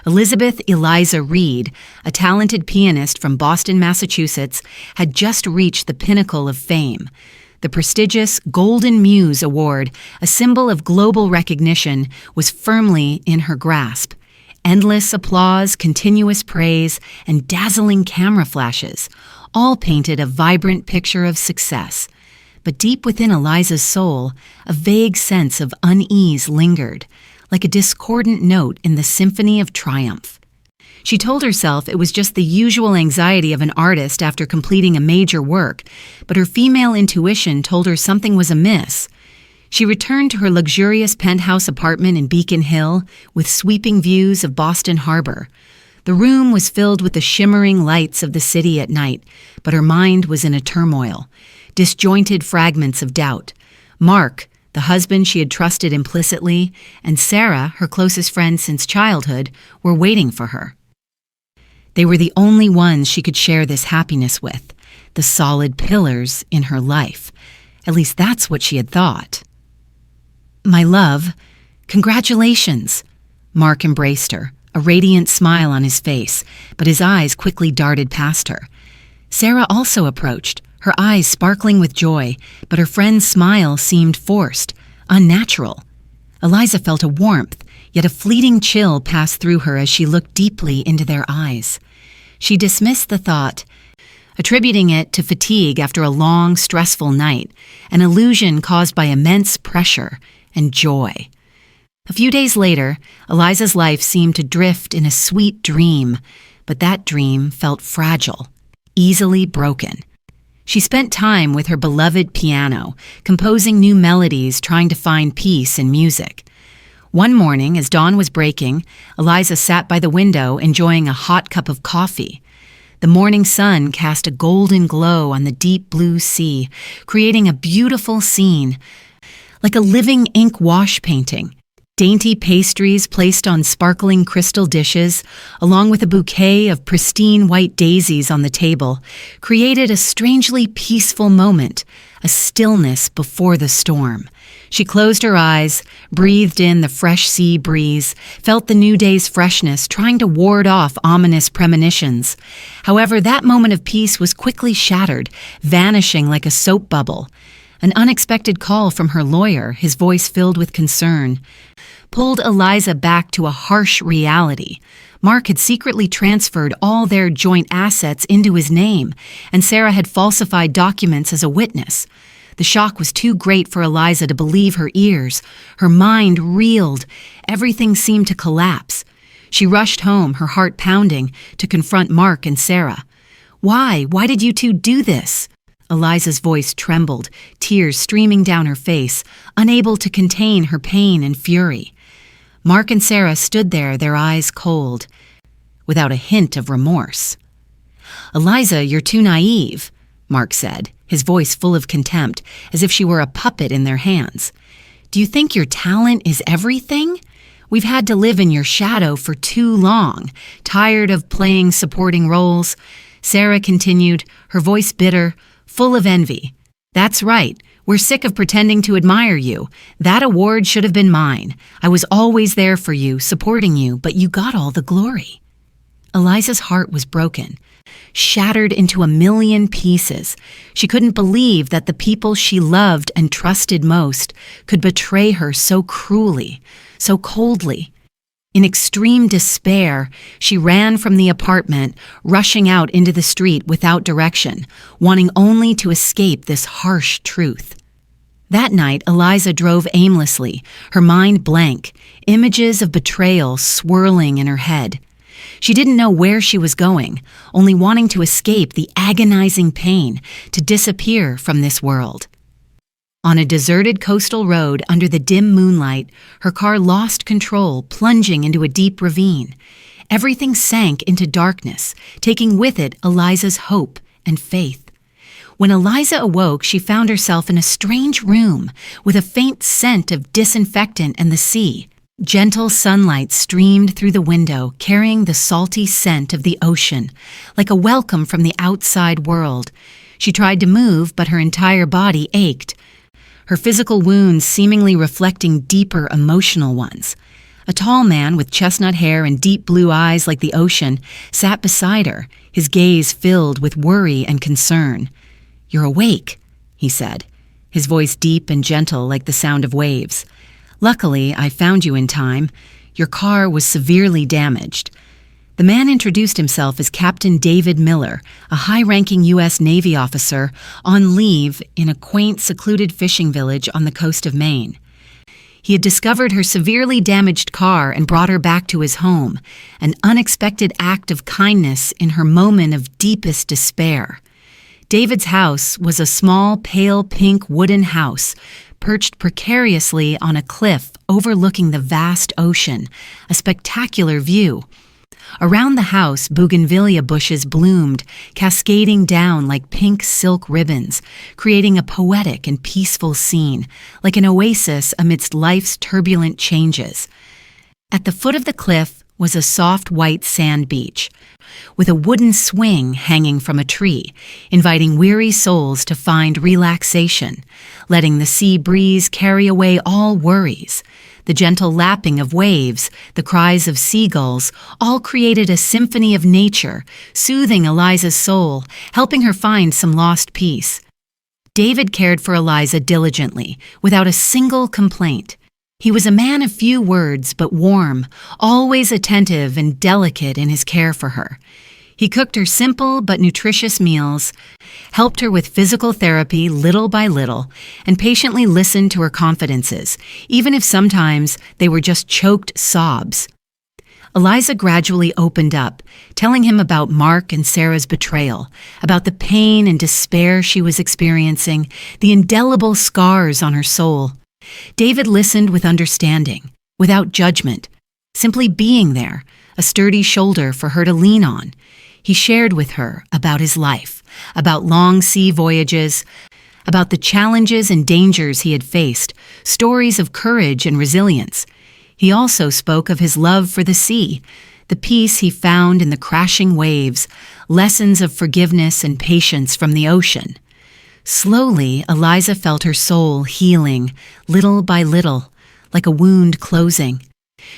Elizabeth Eliza Reed, a talented pianist from Boston, Massachusetts, had just reached the pinnacle of fame. The prestigious Golden Muse Award, a symbol of global recognition, was firmly in her grasp. Endless applause, continuous praise, and dazzling camera flashes all painted a vibrant picture of success. But deep within Eliza's soul, a vague sense of unease lingered, like a discordant note in the symphony of triumph. She told herself it was just the usual anxiety of an artist after completing a major work, but her female intuition told her something was amiss. She returned to her luxurious penthouse apartment in Beacon Hill with sweeping views of Boston Harbor. The room was filled with the shimmering lights of the city at night, but her mind was in a turmoil, disjointed fragments of doubt. Mark, the husband she had trusted implicitly, and Sarah, her closest friend since childhood, were waiting for her. They were the only ones she could share this happiness with, the solid pillars in her life. At least that's what she had thought. "My love, congratulations." Mark embraced her, a radiant smile on his face, but his eyes quickly darted past her. Sarah also approached, her eyes sparkling with joy, but her friend's smile seemed forced, unnatural. Eliza felt a warmth, yet a fleeting chill passed through her as she looked deeply into their eyes. She dismissed the thought, attributing it to fatigue after a long, stressful night, an illusion caused by immense pressure and joy. A few days later, Eliza's life seemed to drift in a sweet dream, but that dream felt fragile, easily broken. She spent time with her beloved piano, composing new melodies, trying to find peace in music. One morning, as dawn was breaking, Eliza sat by the window enjoying a hot cup of coffee. The morning sun cast a golden glow on the deep blue sea, creating a beautiful scene, like a living ink wash painting. Dainty pastries placed on sparkling crystal dishes, along with a bouquet of pristine white daisies on the table, created a strangely peaceful moment, a stillness before the storm. She closed her eyes, breathed in the fresh sea breeze, felt the new day's freshness, trying to ward off ominous premonitions. However, that moment of peace was quickly shattered, vanishing like a soap bubble. An unexpected call from her lawyer, his voice filled with concern, pulled Eliza back to a harsh reality. Mark had secretly transferred all their joint assets into his name, and Sarah had falsified documents as a witness. The shock was too great for Eliza to believe her ears. Her mind reeled. Everything seemed to collapse. She rushed home, her heart pounding, to confront Mark and Sarah. "Why? Why did you two do this?" Eliza's voice trembled, tears streaming down her face, unable to contain her pain and fury. Mark and Sarah stood there, their eyes cold, without a hint of remorse. "Eliza, you're too naive," Mark said, his voice full of contempt, as if she were a puppet in their hands. "Do you think your talent is everything? We've had to live in your shadow for too long, tired of playing supporting roles." Sarah continued, her voice bitter, full of envy. "That's right. We're sick of pretending to admire you. That award should have been mine. I was always there for you, supporting you, but you got all the glory." Eliza's heart was broken, shattered into a million pieces. She couldn't believe that the people she loved and trusted most could betray her so cruelly, so coldly. In extreme despair, she ran from the apartment, rushing out into the street without direction, wanting only to escape this harsh truth. That night, Eliza drove aimlessly, her mind blank, images of betrayal swirling in her head. She didn't know where she was going, only wanting to escape the agonizing pain, to disappear from this world. On a deserted coastal road under the dim moonlight, her car lost control, plunging into a deep ravine. Everything sank into darkness, taking with it Eliza's hope and faith. When Eliza awoke, she found herself in a strange room with a faint scent of disinfectant and the sea. Gentle sunlight streamed through the window, carrying the salty scent of the ocean, like a welcome from the outside world. She tried to move, but her entire body ached, her physical wounds seemingly reflecting deeper emotional ones. A tall man with chestnut hair and deep blue eyes like the ocean sat beside her, his gaze filled with worry and concern. "You're awake," he said, his voice deep and gentle like the sound of waves. "Luckily, I found you in time. Your car was severely damaged." The man introduced himself as Captain David Miller, a high-ranking U.S. Navy officer on leave in a quaint, secluded fishing village on the coast of Maine. He had discovered her severely damaged car and brought her back to his home, an unexpected act of kindness in her moment of deepest despair. David's house was a small, pale pink wooden house, perched precariously on a cliff overlooking the vast ocean, a spectacular view. Around the house, bougainvillea bushes bloomed, cascading down like pink silk ribbons, creating a poetic and peaceful scene, like an oasis amidst life's turbulent changes. At the foot of the cliff was a soft white sand beach, with a wooden swing hanging from a tree, inviting weary souls to find relaxation, letting the sea breeze carry away all worries. The gentle lapping of waves, the cries of seagulls, all created a symphony of nature, soothing Eliza's soul, helping her find some lost peace. David cared for Eliza diligently, without a single complaint. He was a man of few words, but warm, always attentive and delicate in his care for her. He cooked her simple but nutritious meals, helped her with physical therapy little by little, and patiently listened to her confidences, even if sometimes they were just choked sobs. Eliza gradually opened up, telling him about Mark and Sarah's betrayal, about the pain and despair she was experiencing, the indelible scars on her soul. David listened with understanding, without judgment, simply being there, a sturdy shoulder for her to lean on. He shared with her about his life, about long sea voyages, about the challenges and dangers he had faced, stories of courage and resilience. He also spoke of his love for the sea, the peace he found in the crashing waves, lessons of forgiveness and patience from the ocean. Slowly, Eliza felt her soul healing, little by little, like a wound closing.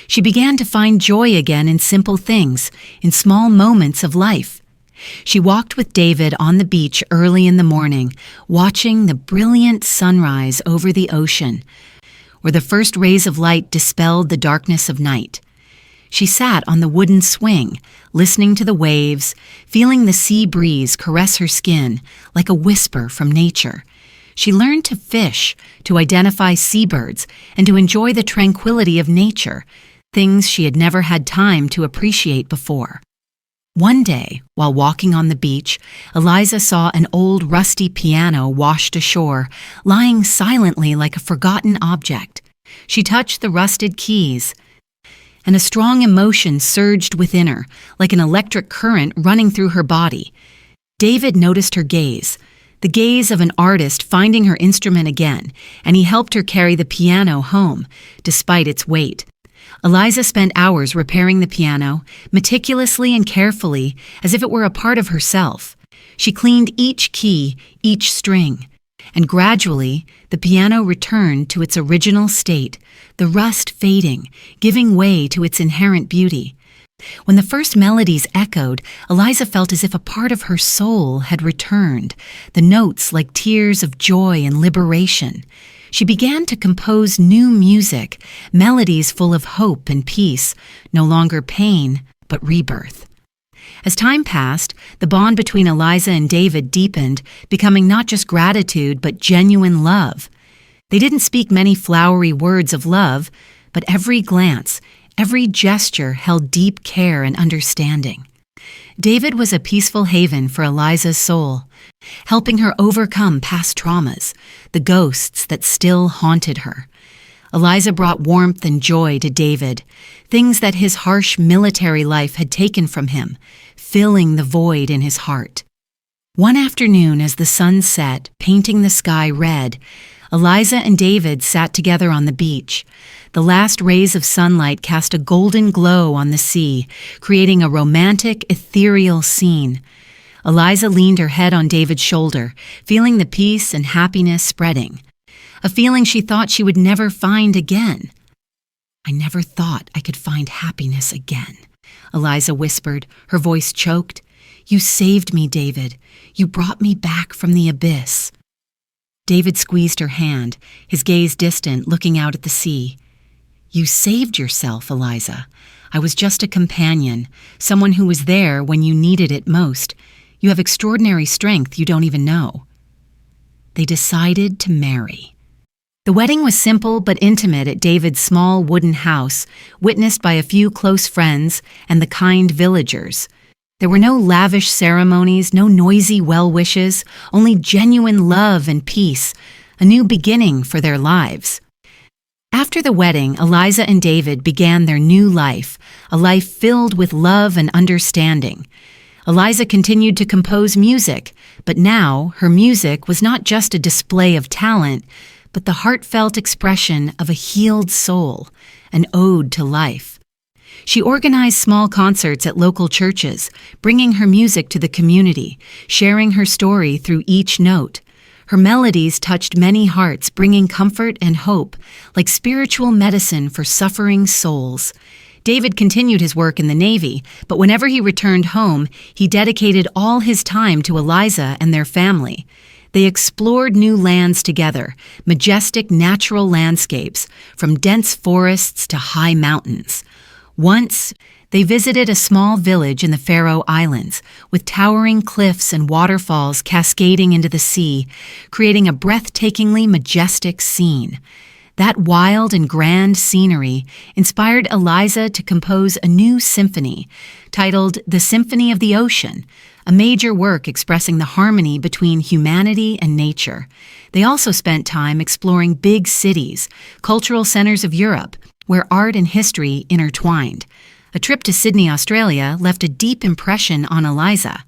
She began to find joy again in simple things, in small moments of life. She walked with David on the beach early in the morning, watching the brilliant sunrise over the ocean, where the first rays of light dispelled the darkness of night. She sat on the wooden swing, listening to the waves, feeling the sea breeze caress her skin like a whisper from nature. She learned to fish, to identify seabirds, and to enjoy the tranquility of nature, things she had never had time to appreciate before. One day, while walking on the beach, Eliza saw an old rusty piano washed ashore, lying silently like a forgotten object. She touched the rusted keys, and a strong emotion surged within her, like an electric current running through her body. David noticed her gaze, the gaze of an artist finding her instrument again, and he helped her carry the piano home, despite its weight. Eliza spent hours repairing the piano, meticulously and carefully, as if it were a part of herself. She cleaned each key, each string, and gradually the piano returned to its original state, the rust fading, giving way to its inherent beauty. When the first melodies echoed, Eliza felt as if a part of her soul had returned, the notes like tears of joy and liberation. She began to compose new music, melodies full of hope and peace, no longer pain, but rebirth. As time passed, the bond between Eliza and David deepened, becoming not just gratitude, but genuine love. They didn't speak many flowery words of love, but every glance, every gesture held deep care and understanding. David was a peaceful haven for Eliza's soul, helping her overcome past traumas, the ghosts that still haunted her. Eliza brought warmth and joy to David, things that his harsh military life had taken from him, filling the void in his heart. One afternoon, as the sun set, painting the sky red, Eliza and David sat together on the beach. The last rays of sunlight cast a golden glow on the sea, creating a romantic, ethereal scene. Eliza leaned her head on David's shoulder, feeling the peace and happiness spreading, a feeling she thought she would never find again. I never thought I could find happiness again, Eliza whispered, her voice choked. You saved me, David. You brought me back from the abyss. David squeezed her hand, his gaze distant, looking out at the sea. You saved yourself, Eliza. I was just a companion, someone who was there when you needed it most. You have extraordinary strength you don't even know. They decided to marry. The wedding was simple but intimate at David's small wooden house, witnessed by a few close friends and the kind villagers. There were no lavish ceremonies, no noisy well-wishes, only genuine love and peace, a new beginning for their lives. After the wedding, Eliza and David began their new life, a life filled with love and understanding. Eliza continued to compose music, but now her music was not just a display of talent, but the heartfelt expression of a healed soul, an ode to life. She organized small concerts at local churches, bringing her music to the community, sharing her story through each note. Her melodies touched many hearts, bringing comfort and hope, like spiritual medicine for suffering souls. David continued his work in the Navy, but whenever he returned home, he dedicated all his time to Eliza and their family. They explored new lands together, majestic natural landscapes, from dense forests to high mountains. Once, they visited a small village in the Faroe Islands, with towering cliffs and waterfalls cascading into the sea, creating a breathtakingly majestic scene. That wild and grand scenery inspired Eliza to compose a new symphony, titled The Symphony of the Ocean, a major work expressing the harmony between humanity and nature. They also spent time exploring big cities, cultural centers of Europe, where art and history intertwined. A trip to Sydney, Australia, left a deep impression on Eliza.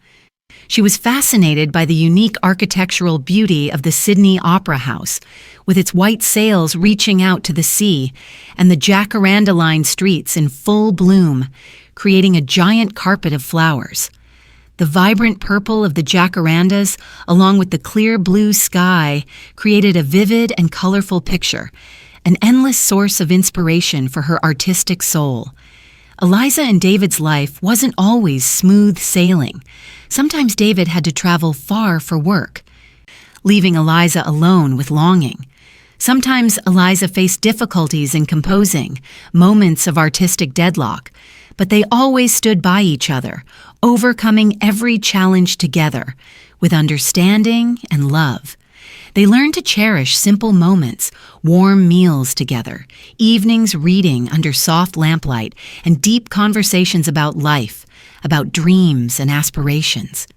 She was fascinated by the unique architectural beauty of the Sydney Opera House, with its white sails reaching out to the sea and the jacaranda-lined streets in full bloom, creating a giant carpet of flowers. The vibrant purple of the jacarandas, along with the clear blue sky, created a vivid and colorful picture, an endless source of inspiration for her artistic soul. Eliza and David's life wasn't always smooth sailing. Sometimes David had to travel far for work, leaving Eliza alone with longing. Sometimes Eliza faced difficulties in composing, moments of artistic deadlock, but they always stood by each other, overcoming every challenge together, with understanding and love. They learned to cherish simple moments, warm meals together, evenings reading under soft lamplight, and deep conversations about life, about dreams and aspirations.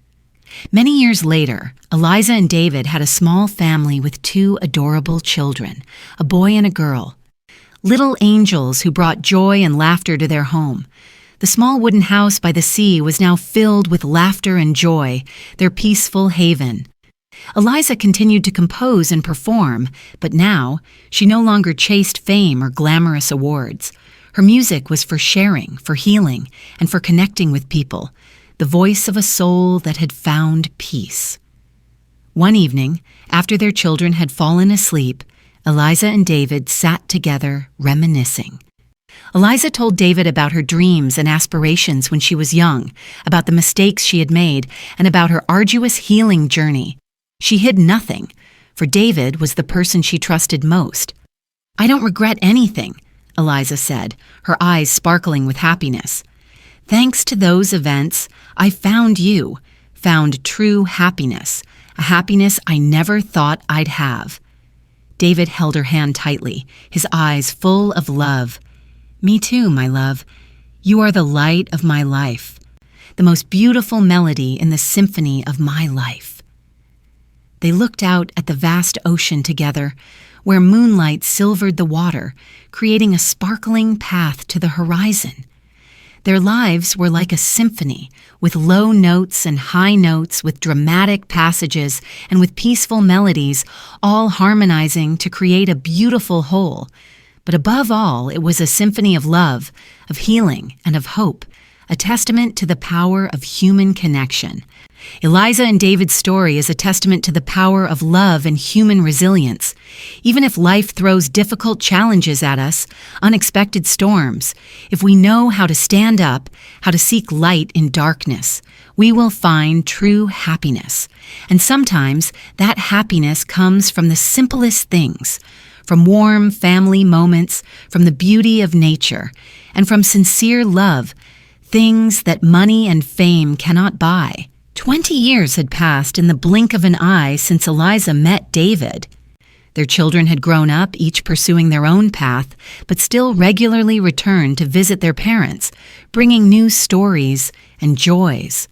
Many years later, Eliza and David had a small family with 2 adorable children, a boy and a girl. Little angels who brought joy and laughter to their home. The small wooden house by the sea was now filled with laughter and joy, their peaceful haven. Eliza continued to compose and perform, but now she no longer chased fame or glamorous awards. Her music was for sharing, for healing, and for connecting with people, the voice of a soul that had found peace. One evening, after their children had fallen asleep, Eliza and David sat together reminiscing. Eliza told David about her dreams and aspirations when she was young, about the mistakes she had made, and about her arduous healing journey. She hid nothing, for David was the person she trusted most. "I don't regret anything," Eliza said, her eyes sparkling with happiness. "Thanks to those events, I found you, found true happiness, a happiness I never thought I'd have." David held her hand tightly, his eyes full of love. "Me too, my love. You are the light of my life, the most beautiful melody in the symphony of my life." They looked out at the vast ocean together, where moonlight silvered the water, creating a sparkling path to the horizon. Their lives were like a symphony, with low notes and high notes, with dramatic passages and with peaceful melodies, all harmonizing to create a beautiful whole. But above all, it was a symphony of love, of healing, and of hope, a testament to the power of human connection. Eliza and David's story is a testament to the power of love and human resilience. Even if life throws difficult challenges at us, unexpected storms, if we know how to stand up, how to seek light in darkness, we will find true happiness. And sometimes that happiness comes from the simplest things, from warm family moments, from the beauty of nature, and from sincere love, things that money and fame cannot buy. 20 years had passed in the blink of an eye since Eliza met David. Their children had grown up, each pursuing their own path, but still regularly returned to visit their parents, bringing new stories and joys.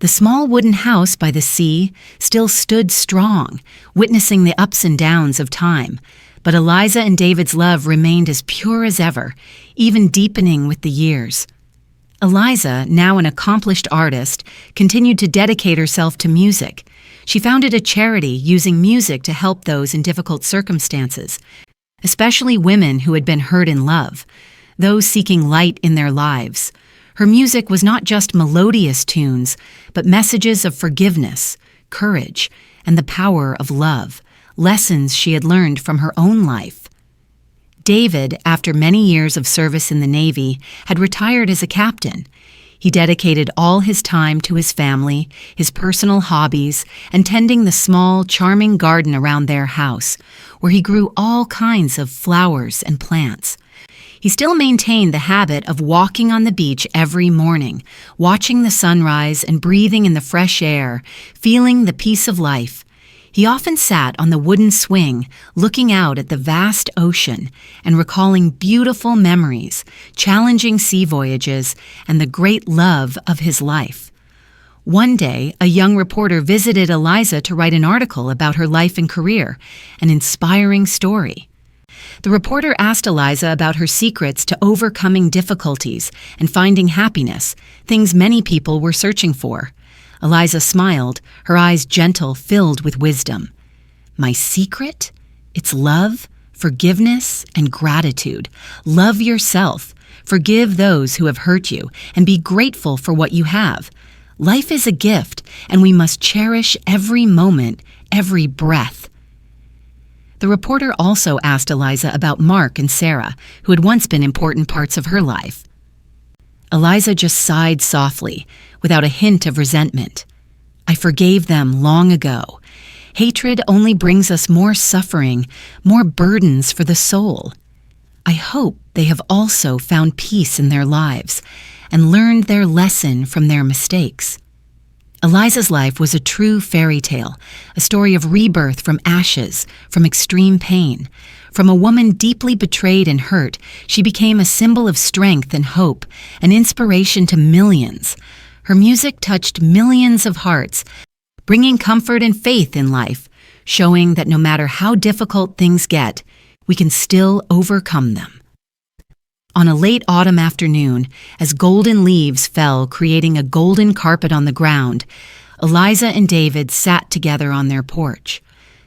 The small wooden house by the sea still stood strong, witnessing the ups and downs of time, but Eliza and David's love remained as pure as ever, even deepening with the years. Eliza, now an accomplished artist, continued to dedicate herself to music. She founded a charity using music to help those in difficult circumstances, especially women who had been hurt in love, those seeking light in their lives. Her music was not just melodious tunes, but messages of forgiveness, courage, and the power of love, lessons she had learned from her own life. David, after many years of service in the Navy, had retired as a captain. He dedicated all his time to his family, his personal hobbies, and tending the small, charming garden around their house, where he grew all kinds of flowers and plants. He still maintained the habit of walking on the beach every morning, watching the sunrise and breathing in the fresh air, feeling the peace of life. He often sat on the wooden swing, looking out at the vast ocean and recalling beautiful memories, challenging sea voyages, and the great love of his life. One day, a young reporter visited Eliza to write an article about her life and career, an inspiring story. The reporter asked Eliza about her secrets to overcoming difficulties and finding happiness, things many people were searching for. Eliza smiled, her eyes gentle, filled with wisdom. My secret? It's love, forgiveness, and gratitude. Love yourself. Forgive those who have hurt you, and be grateful for what you have. Life is a gift, and we must cherish every moment, every breath. The reporter also asked Eliza about Mark and Sarah, who had once been important parts of her life. Eliza just sighed softly, without a hint of resentment. I forgave them long ago. Hatred only brings us more suffering, more burdens for the soul. I hope they have also found peace in their lives and learned their lesson from their mistakes. Eliza's life was a true fairy tale, a story of rebirth from ashes, from extreme pain. From a woman deeply betrayed and hurt, she became a symbol of strength and hope, an inspiration to millions. Her music touched millions of hearts, bringing comfort and faith in life, showing that no matter how difficult things get, we can still overcome them. On a late autumn afternoon, as golden leaves fell, creating a golden carpet on the ground, Eliza and David sat together on their porch.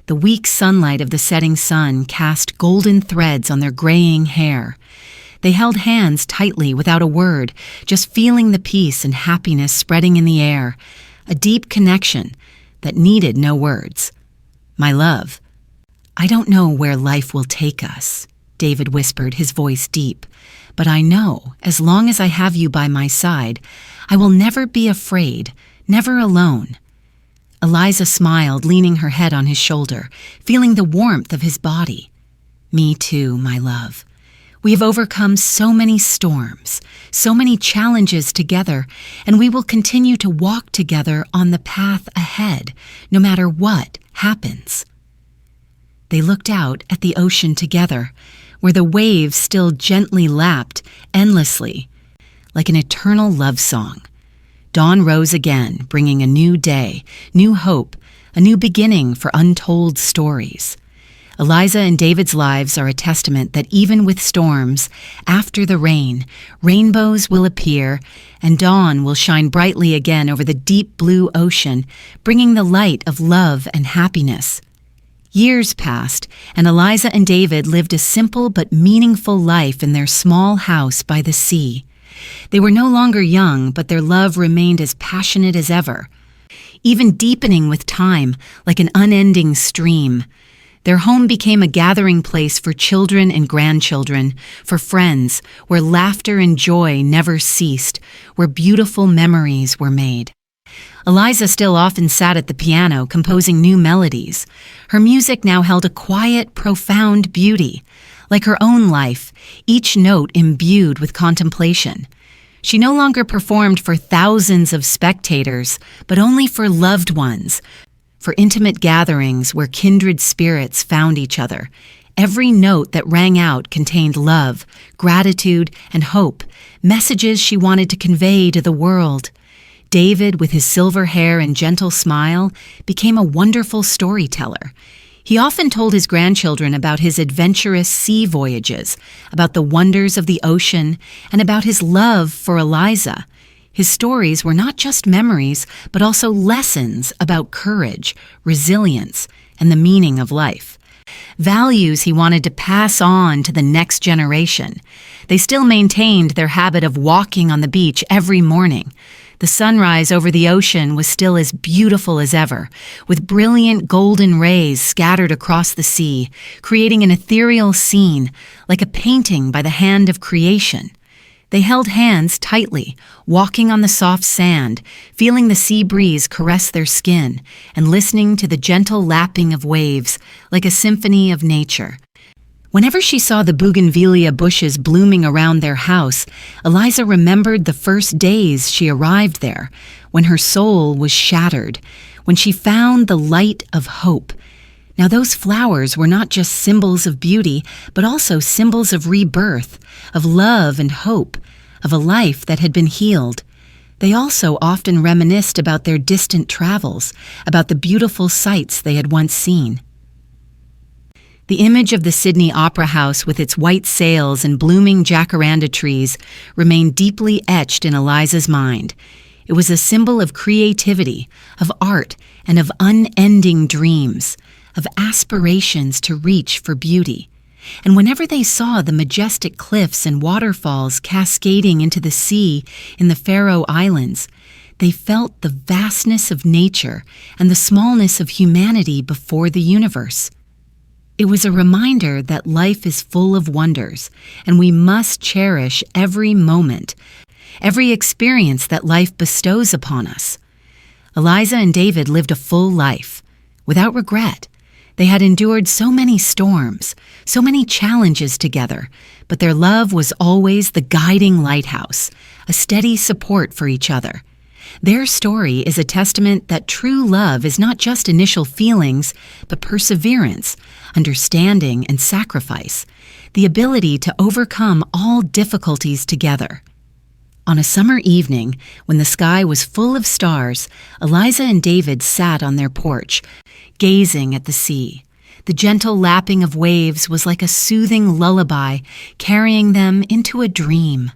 The weak sunlight of the setting sun cast golden threads on their graying hair. They held hands tightly without a word, just feeling the peace and happiness spreading in the air, a deep connection that needed no words. My love, I don't know where life will take us, David whispered, his voice deep, but I know as long as I have you by my side, I will never be afraid, never alone. Eliza smiled, leaning her head on his shoulder, feeling the warmth of his body. Me too, my love. We have overcome so many storms, so many challenges together, and we will continue to walk together on the path ahead, no matter what happens. They looked out at the ocean together, where the waves still gently lapped endlessly, like an eternal love song. Dawn rose again, bringing a new day, new hope, a new beginning for untold stories. Eliza and David's lives are a testament that even with storms, after the rain, rainbows will appear and dawn will shine brightly again over the deep blue ocean, bringing the light of love and happiness. Years passed, and Eliza and David lived a simple but meaningful life in their small house by the sea. They were no longer young, but their love remained as passionate as ever, even deepening with time, like an unending stream. Their home became a gathering place for children and grandchildren, for friends, where laughter and joy never ceased, where beautiful memories were made. Eliza still often sat at the piano, composing new melodies. Her music now held a quiet, profound beauty. Like her own life, each note imbued with contemplation. She no longer performed for thousands of spectators, but only for loved ones, for intimate gatherings where kindred spirits found each other. Every note that rang out contained love, gratitude, and hope, messages she wanted to convey to the world. David, with his silver hair and gentle smile, became a wonderful storyteller. He often told his grandchildren about his adventurous sea voyages, about the wonders of the ocean, and about his love for Eliza. His stories were not just memories, but also lessons about courage, resilience, and the meaning of life. Values he wanted to pass on to the next generation. They still maintained their habit of walking on the beach every morning. The sunrise over the ocean was still as beautiful as ever, with brilliant golden rays scattered across the sea, creating an ethereal scene, like a painting by the hand of creation. They held hands tightly, walking on the soft sand, feeling the sea breeze caress their skin, and listening to the gentle lapping of waves, like a symphony of nature. Whenever she saw the bougainvillea bushes blooming around their house, Eliza remembered the first days she arrived there, when her soul was shattered, when she found the light of hope. Now those flowers were not just symbols of beauty, but also symbols of rebirth, of love and hope, of a life that had been healed. They also often reminisced about their distant travels, about the beautiful sights they had once seen. The image of the Sydney Opera House with its white sails and blooming jacaranda trees remained deeply etched in Eliza's mind. It was a symbol of creativity, of art, and of unending dreams, of aspirations to reach for beauty. And whenever they saw the majestic cliffs and waterfalls cascading into the sea in the Faroe Islands, they felt the vastness of nature and the smallness of humanity before the universe. It was a reminder that life is full of wonders, and we must cherish every moment, every experience that life bestows upon us. Eliza and David lived a full life, without regret. They had endured so many storms, so many challenges together, but their love was always the guiding lighthouse, a steady support for each other. Their story is a testament that true love is not just initial feelings, but perseverance, understanding, and sacrifice, the ability to overcome all difficulties together. On a summer evening, when the sky was full of stars, Eliza and David sat on their porch, gazing at the sea. The gentle lapping of waves was like a soothing lullaby, carrying them into a dream.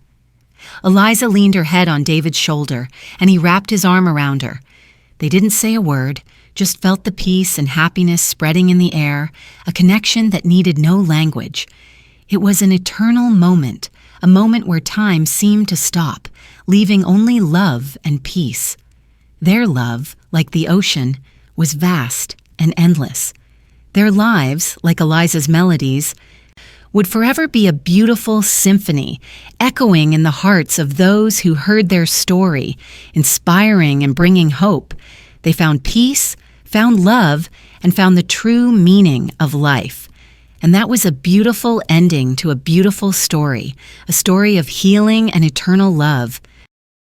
Eliza leaned her head on David's shoulder, and he wrapped his arm around her. They didn't say a word, just felt the peace and happiness spreading in the air, a connection that needed no language. It was an eternal moment, a moment where time seemed to stop, leaving only love and peace. Their love, like the ocean, was vast and endless. Their lives, like Eliza's melodies, would forever be a beautiful symphony, echoing in the hearts of those who heard their story, inspiring and bringing hope. They found peace, found love, and found the true meaning of life. And that was a beautiful ending to a beautiful story, a story of healing and eternal love.